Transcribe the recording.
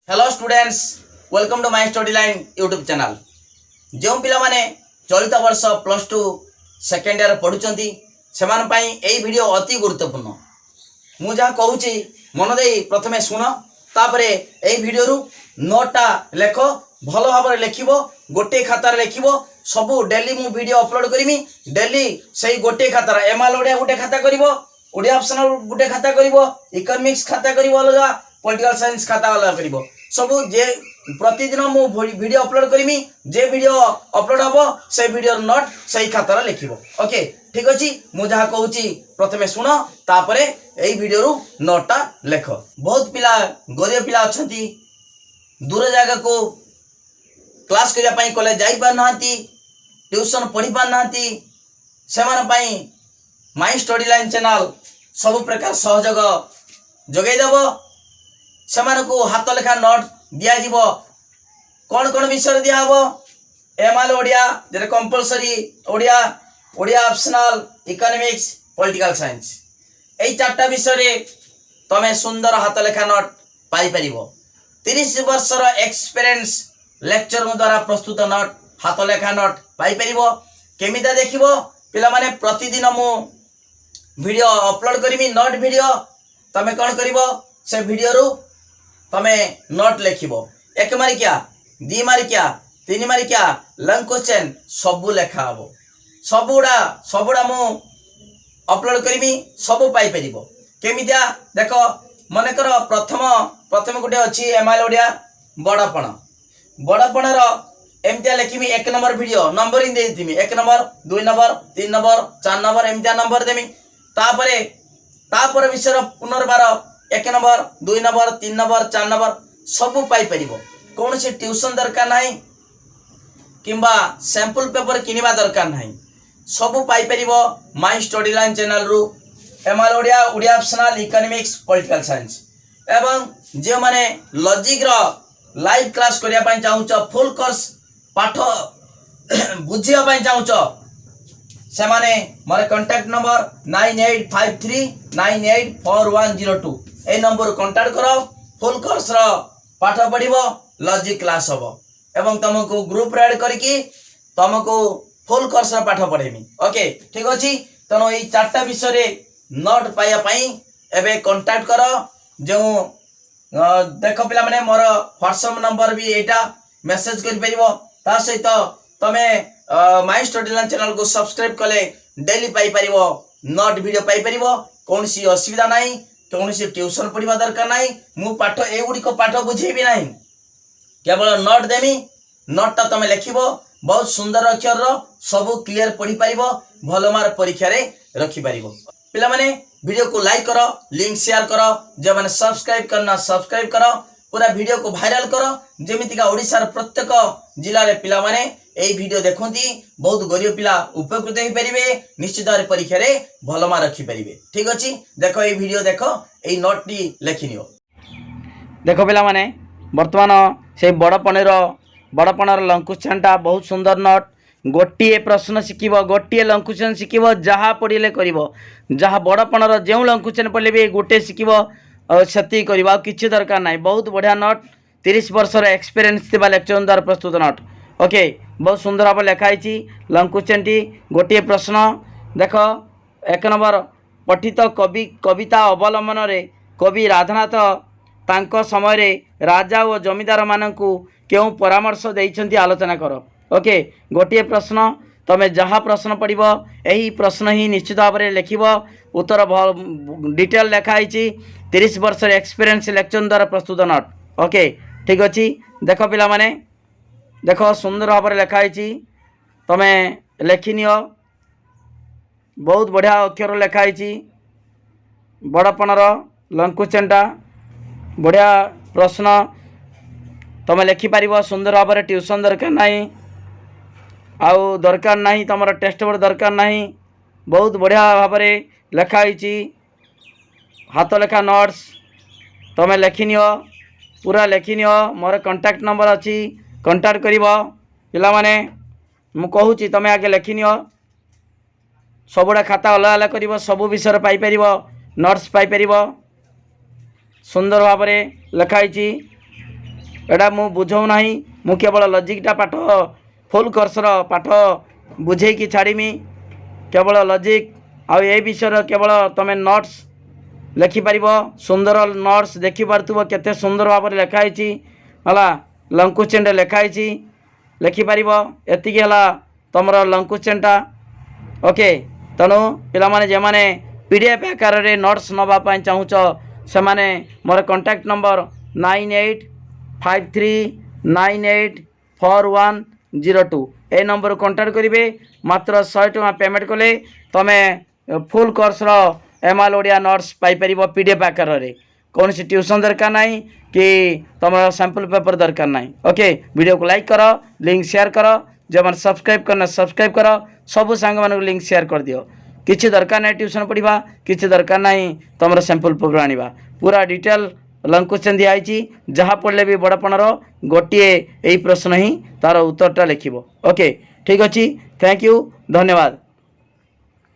Hello students, welcome to my study line YouTube channel. जो पिला माने चलित वर्ष प्लस टू सेकेंड ईयर पढ़ुचंती सेमान पई एई वीडियो अति गुरुत्वपूर्ण। मु जहाँ कहूची मन दे प्रथमे सुन, तापरे एई वीडियो रु नोटा लेख, भल भाव लेखिबो, गोटे खातार लेखिबो। सबु डेली मु वीडियो अपलोड करमी। डेली सही गोटे खातार एमआल ओडिया गोटे खाता करिवो, ओडिया ऑप्शनल गोटे खाता करिवो, इकोनॉमिक्स खाता करिवो, अलगा पॉलिटिकल साइंस खाता अलग करिवो। सबु जे प्रतिदिन मु वीडियो अपलोड करमी। जे वीडियो अपलोड हबो से वीडियो नोट सही खातार लिखिबो। ओके, ठीक अछि। मु जहा कहूची प्रथमे सुन, तापरे एई वीडियो रु नोटा लेख। बहुत पिला गरीब पिला अछंती, दूर जगह को क्लास करिया पई कॉलेज जाई पार नांती, ट्यूशन पढ़ी पार नांती। सेमान पई माय स्टडी लाइन चैनल सब प्रकार सहयोग जोगै देबो। सेमान को हाथ लेखा नोट दिया जीवो। कौन कौन विषय दिया हबो? एमआल ओडिया जे compulsory, Odia Odia optional, economics, political science. एई चारटा विषय रे तमे सुंदर हाथ लेखा नोट पाई परिबो। 30 वर्षर एक्सपीरियंस लेक्चर द्वारा प्रस्तुत नोट, हाथ लेखा नोट पाई परिबो। केमिता देखिबो पिला माने प्रतिदिन मु वीडियो अपलोड करमी। नोट वीडियो तमे कौन करिवो? से वीडियो रु तमे नोट लिखिबो। 1 मारिकिया, 2 मारिकिया, 3 मारिकिया, लंग क्वेश्चन सबु लेखा हबो। सबुड़ा मु अपलोड करमी, सबु पाई परिबो। केमितिया देखो, मने करो प्रथम गुटे अछि एमआल ओडिया बड़पण रो एमतिया लिखिमी। 1 नंबर वीडियो नंबरिंग दे दिमी। 1 नंबर, 2 नंबर, 3 नंबर, 4 नंबर एमतिया नंबर देमी। तापर विषय पुनर्बार 1 नंबर, 2 नंबर, 3 नंबर, 4 नंबर सबु पाई परिबो। कौन से ट्यूशन दरकार नाही किंबा सैंपल पेपर किनिबा दरकार नाही। सबु पाई परिबो माय स्टडी लाइन चैनल रु। MIL Odia, Odia optional, economics, political science एवं जे माने लॉजिक रो लाइव क्लास करिया पई चाहूचो, फुल कोर्स पाठ बुझिया पई चाहूचो, से माने मोर कांटेक्ट नंबर 9853984102 ए नंबर कांटेक्ट करो। फुल कोर्स रो पाठ पढ़िबो, लॉजिक क्लास हबो एवं तुमको ग्रुप रे ऐड करके तुमको फुल कोर्स रो पाठ पढ़ेमी। ओके, ठीक अछि। तनो ई चारटा विषय रे नोट पाया पई एबे कांटेक्ट करो। जो देखो पिला माने मोर व्हाट्सएप नंबर भी एटा मेसेज करि परिबो। ता सहित तमे माय स्टडी लाइन चैनल को सब्सक्राइब कले डेली पाई परिबो, नोट वीडियो पाई परिबो। कोनसी असुविधा नाही, कोनसी ट्यूशन पढ़िबा दरकार नाही। मु पाठ ए गुडी को पाठ बुझेबी नाही, केवल नोट देमी। नोट तमे लिखिबो, बहुत सुंदर अक्षर रो सब क्लियर पढ़ी परिबो, भलो मार्क परीक्षा रे रखि परिबो। पिला माने वीडियो को लाइक करो, लिंक शेयर करो, जे माने सब्सक्राइब करना सब्सक्राइब करो, पूरा वीडियो को वायरल करो। जेमितिका ओडिसा रे प्रत्येक जिल्ला रे पिला माने एई वीडियो देखंती बहुत गरीब पिला उपकृत होई परिबे, निश्चित भाବରେ परीक्षा रे भलो मार्क रखि परिबे। ठीक अछि, देखो एई वीडियो देखो, एई नोट टी लेखिनियो। देखो पिला माने वर्तमान से बड़पणर लंग क्वेश्चनटा बहुत सुंदर नोट। गोटे प्रश्न शिखिबो, गोटे लंग क्वेश्चन शिखिबो, जहा पढ़िले करिवो। जहा बड़पणर जेउ लंग क्वेश्चन पढ़ले भी गोटे शिखिबो, सेति करिवो, किछि दरकार नाही। बहुत बढ़िया नोट। 30 वर्षर एक्सपीरियंस थिबा लेक्चर द्वारा प्रस्तुत नोट। ओके, बहुत सुंदर भाव लिखाई लंग क्वेश्चन टी। गोटे प्रश्न देख, 1 नंबर, पठित कविता अवलंबन रे कवि राधानाथ तांको समय रे राजा और जमीदार मानकु केउ परामर्श देइछंती आलोचना करो। ओके, गोटे प्रश्न तमे जहाँ प्रश्न पढ़िब यही प्रश्न ही निश्चित भाव में लिखिब। उत्तर डिटेल लिखाई 30 वर्ष एक्सपीरियंस लेक्चर द्वारा प्रस्तुत नोट। ओके, ठीक अच्छे। देख पिला माने देखो सुंदर भाव में लिखाई, तमे लेखिनियो। बहुत बढ़िया अक्षर लिखाई। बड़पणर लंग क्वेश्चनटा बढ़िया प्रश्न तमे लिखिपार सुंदर भाव में। ट्यूशन दरकार नहीं, आउ दरकार नहीं तुम टेस्ट बोर्ड दरकार नहीं। बहुत बढ़िया भाव में लिखाई हाथ लेखा नोट्स तमे लेखिनियो, पूरा लेखिनियो। मोर कांटेक्ट नंबर अच्छी, कांटेक्ट करिवो पिला माने। मु कहूची तमे आगे लेखिनियो, सबुड़ा खाता अलग अलग करिवो, सबु विषय पाई परिवो, नोट्स पाई परिवो। सुंदर भाव में लिखाई एटा मु बुझौ नाही मु केवल लॉजिकटा पाठ फुल कोर्स रो पाठ बुझे की छाड़ीमी केवल लॉजिक आ ए विषय केवल तमे नोट्स लिखिपर सुंदर नोट्स देखिपु केते सुंदर भाव लिखाई है लंकुचेन लिखाई लिखिपर एति तुम लंकुचेनटा ओके तेणु पिला जे मैंने पीडीएफ आकार रे नोट्स नापी चाहूच से मैंने मोर कांटेक्ट नंबर 9853984102 ए नंबर कांटेक्ट करेंगे मात्र 100 टका पेमेंट कले तमें फुल कोर्स रो एमआल ओडिया नोट्स पाइपर पीडीएफ आकार रे कौन सी ट्यूशन दरकार ना कि तुम सैंपल पेपर दरकार ना ओके वीडियो को लाइक करो लिंक शेयर करो जो मैंने सब्सक्राइब करना सब्सक्राइब करो सबू सांग मान लिंक शेयर कर दियो किसी दरकार ना ट्यूशन पढ़ा किसी दरकार ना तुम सैंपल पेपर आनिबा पूरा डिटेल लंकुचेन दिखाई जहाँ पढ़ले भी बड़पणर गोटे यही प्रश्न ही तार उत्तरटा लिखिबो ओके ठीक अच्छी थैंक यू धन्यवाद।